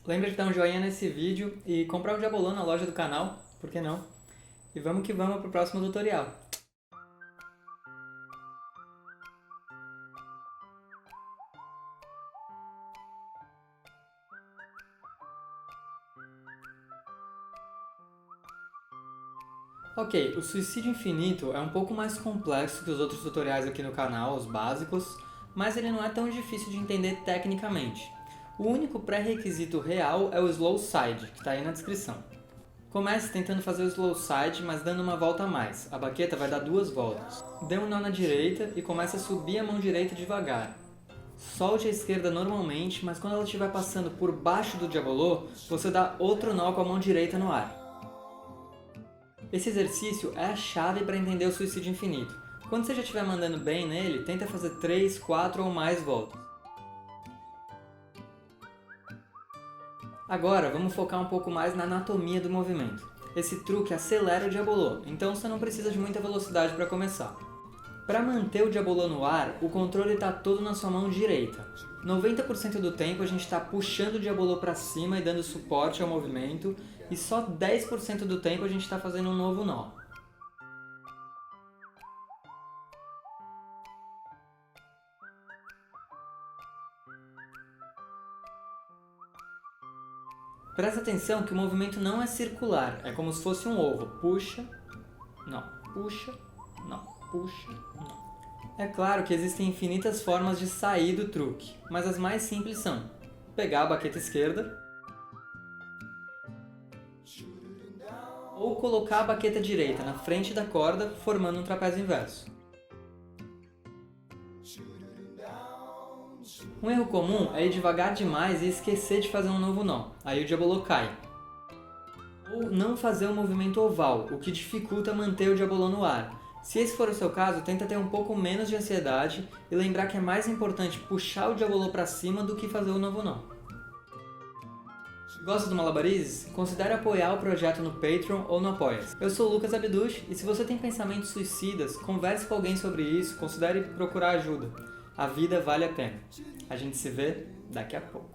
Lembra de dar um joinha nesse vídeo e comprar um Diabolão na loja do canal, por que não? E vamos que vamos pro próximo tutorial. Ok, o Suicídio Infinito é um pouco mais complexo que os outros tutoriais aqui no canal, os básicos, mas ele não é tão difícil de entender tecnicamente. O único pré-requisito real é o Slow Side, que está aí na descrição. Comece tentando fazer o Slow Side, mas dando uma volta a mais. A baqueta vai dar 2 voltas. Dê um nó na direita e comece a subir a mão direita devagar. Solte a esquerda normalmente, mas quando ela estiver passando por baixo do diabolô, você dá outro nó com a mão direita no ar. Esse exercício é a chave para entender o Suicídio Infinito. Quando você já estiver mandando bem nele, tenta fazer 3, 4 ou mais voltas. Agora, vamos focar um pouco mais na anatomia do movimento. Esse truque acelera o diabolô, então você não precisa de muita velocidade para começar. Para manter o diabolô no ar, o controle está todo na sua mão direita. 90% do tempo a gente está puxando o diabolô para cima e dando suporte ao movimento, e só 10% do tempo a gente está fazendo um novo nó. Presta atenção que o movimento não é circular, é como se fosse um ovo. Puxa, nó, puxa, nó, puxa, nó. É claro que existem infinitas formas de sair do truque, mas as mais simples são pegar a baqueta esquerda ou colocar a baqueta direita na frente da corda, formando um trapézio inverso. Um erro comum é ir devagar demais e esquecer de fazer um novo nó, aí o diabolô cai. Ou não fazer o movimento oval, o que dificulta manter o diabolô no ar. Se esse for o seu caso, tenta ter um pouco menos de ansiedade e lembrar que é mais importante puxar o diabolô para cima do que fazer o novo nó. Gosta do Malabarizes? Considere apoiar o projeto no Patreon ou no Apoia-se. Eu sou o Lucas Abduch e se você tem pensamentos suicidas, converse com alguém sobre isso, considere procurar ajuda. A vida vale a pena. A gente se vê daqui a pouco.